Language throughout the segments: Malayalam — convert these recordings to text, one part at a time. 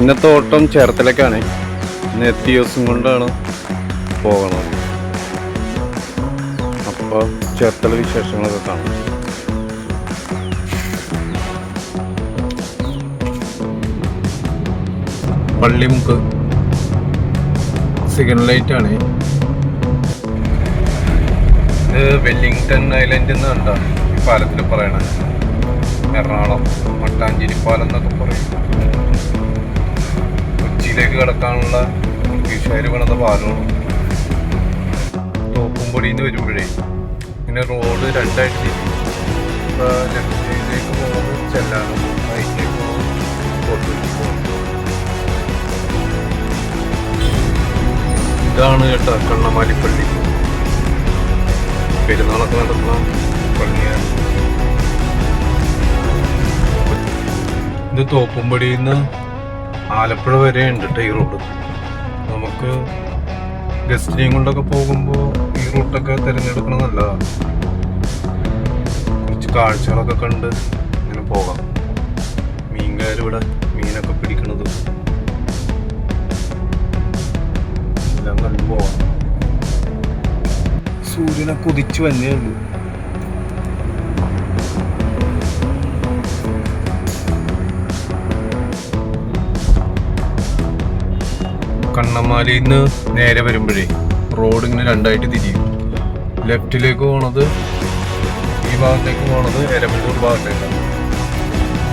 ഇന്നത്തെ ഓട്ടം ചേർത്തലക്കാണ്. ഇന്ന് എത്തിയ ദിവസം കൊണ്ടാണ് പോകണത്. അപ്പോൾ ചേർത്തല വിശേഷങ്ങളൊക്കെ കാണാം. പള്ളിമുക്ക് സിഗ്നൽ ലൈറ്റ് ആണ്. ഇത് വെല്ലിംഗ്ടൺ ഐലൻഡ് എന്നാണ് ഈ പാലത്തിൽ പറയണത്. എറണാകുളം മട്ടാഞ്ചേരി പാലം എന്നൊക്കെ പറയും. കൊച്ചിയിലേക്ക് കിടക്കാനുള്ള ബ്രിട്ടീഷുകാർ പണിത പാലമാണ്. തോപ്പുംപടിയിൽ നിന്ന് വരുമ്പോഴേ ഇങ്ങനെ റോഡ് രണ്ടായിട്ട് തിരിയും. ലെഫ്റ്റിലേക്ക് പോകുന്നത് ചെല്ലാനം, റൈറ്റിലേക്ക് പോകുന്നത് കോട്ടൂരിലേക്ക് പോകുന്നത്. ഇതാണ് കേട്ടോ കണ്ണമാലിപ്പള്ളി. പെരുന്നാളൊക്കെ നടക്കുന്ന പള്ളിയാണ്. ഇത് തോപ്പുംപടിയിൽ നിന്ന് ആലപ്പുഴ വരെ ഉണ്ട് കേട്ടോ ഈ റോഡ്. നമുക്ക് ഗസ്റ്റിനെയും കൊണ്ടൊക്കെ പോകുമ്പോൾ ഈ റൂട്ടൊക്കെ തിരഞ്ഞെടുക്കണം നല്ലതാണ്. കുറച്ച് കാഴ്ചകളൊക്കെ കണ്ട് ഇങ്ങനെ പോകാം. മീൻകാരിവിടെ മീനൊക്കെ പിടിക്കണത് എല്ലാം കണ്ടു പോകാം. സൂര്യനൊക്കെ ഉദിച്ചു വന്നേ ഉള്ളൂ. കണ്ണമാലിയിൽ നിന്ന് നേരെ വരുമ്പോഴേ റോഡ് ഇങ്ങനെ രണ്ടായിട്ട് തിരിയും. ലെഫ്റ്റിലേക്ക് പോണത് ഈ ഭാഗത്തേക്ക് പോണത് എരമല്ലൂർ ഭാഗത്തേക്കാണ്.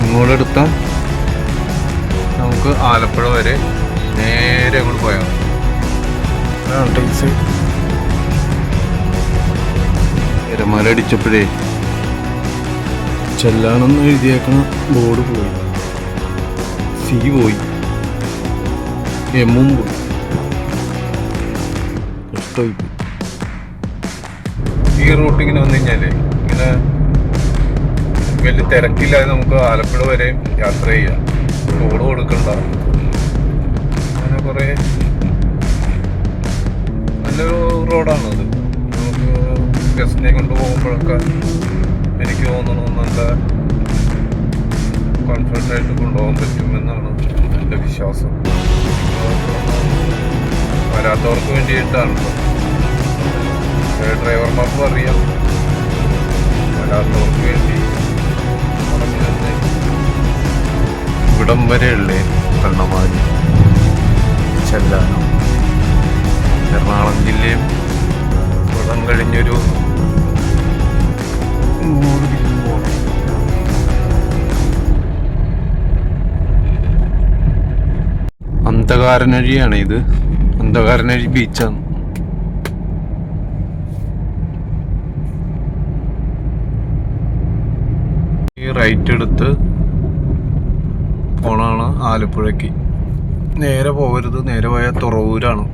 ഇങ്ങോട്ടെടുത്താൽ നമുക്ക് ആലപ്പുഴ വരെ നേരെ അങ്ങോട്ട് പോയാൽ മതി. തിരമാല അടിച്ചപ്പോഴേ ചെല്ലാനെന്ന് എഴുതിയേക്കണ ബോർഡ് പോയി, സി പോയി, എമ്മും പോയി. ഇഷ്ടമായി. ഈ റൂട്ടിങ്ങനെ വന്നു കഴിഞ്ഞാലേ ഇങ്ങനെ വലിയ തിരക്കില്ലാതെ നമുക്ക് ആലപ്പുഴ വരെയും യാത്ര ചെയ്യാം. റോഡ് കൊടുക്കണ്ട. അങ്ങനെ കുറേ നല്ലൊരു റോഡാണത്. ഗസ്റ്റിനെ കൊണ്ട് പോകുമ്പോഴൊക്കെ എനിക്ക് തോന്നുന്നു നല്ല കോൺഫിഡൻ്റ് ആയിട്ട് കൊണ്ടുപോകാൻ പറ്റുമെന്നാണ് എൻ്റെ വിശ്വാസം. വരാത്തവർക്ക് വേണ്ടിയിട്ടാണല്ലോ. ഡ്രൈവർമാർക്കും അറിയാം, വരാത്തവർക്ക് വേണ്ടി പറഞ്ഞു തന്നെ. ഇവിടം വരെയുള്ളേ കണ്ണമാലി, ചെല്ലാനം, എറണാകുളം ജില്ലയും ഇവിടം കഴിഞ്ഞൊരു 100 കിലോമീറ്റർ. അന്ധകാരനഴിയാണ് ഇത്. അന്ധകാരനഴി ബീച്ചാണ്. ഈ റൈറ്റ് എടുത്ത് പോണാണ് ആലപ്പുഴയ്ക്ക്. നേരെ പോകരുത്, നേരെ പോയാൽ തുറവൂരാണ്.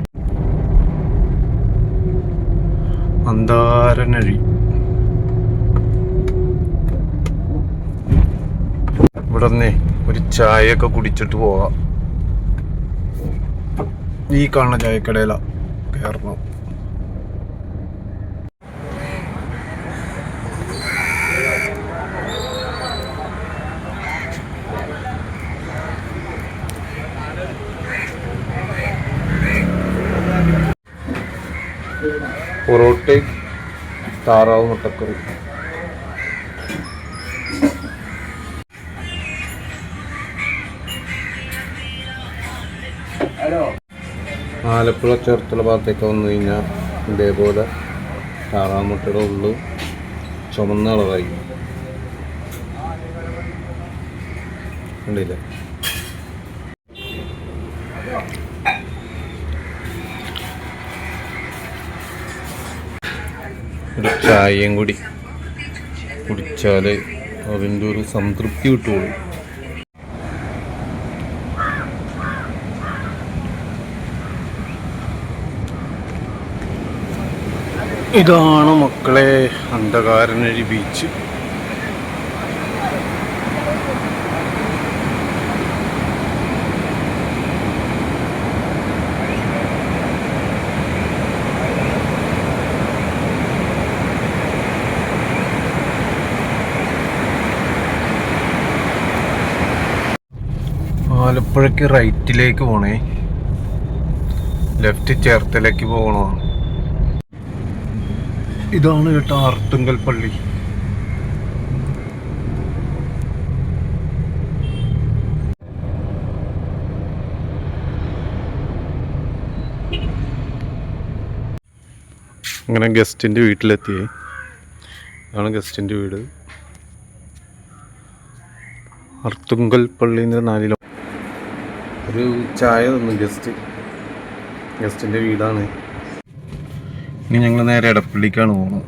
അന്ധകാരനഴി. ഇവിടെ നിന്നേ ഒരു ചായയൊക്കെ കുടിച്ചിട്ട് പോവാം. ഈ കാണുന്ന ചായക്കടയിലാണ് കയറണം. പൊറോട്ട, താറാവ് മുട്ടക്കറി. ആലപ്പുഴ ചേർത്തല ഭാഗത്തേക്ക് വന്നു കഴിഞ്ഞാൽ ഇതേപോലെ താറാമുട്ടയുടെ ഉള്ളു ചുമന്ന കളറായി കണ്ടില്ല. ഒരു ചായയും കൂടി കുടിച്ചാൽ അതിൻ്റെ ഒരു സംതൃപ്തി കിട്ടുള്ളൂ. ഇതാണ് മക്കളെ അന്ധകാരനഴി ബീച്ച്. ആലപ്പുഴയ്ക്ക് റൈറ്റിലേക്ക് പോണേ, ലെഫ്റ്റ് ചേർത്തലേക്ക് പോകണോ. ഇതാണ് കേട്ടോ ആർത്തുങ്കൽ പള്ളി. അങ്ങനെ ഗസ്റ്റിൻ്റെ വീട്ടിലെത്തിയേ. ഇതാണ് ഗസ്റ്റിൻ്റെ വീട്. ആർത്തുങ്കൽ പള്ളിന്ന് 4 കിലോ. ഒരു ചായ തന്നു ഗസ്റ്റിൻ്റെ വീടാണ്. ഇനി ഞങ്ങൾ നേരെ എടപ്പള്ളിക്കാണ് പോകുന്നത്.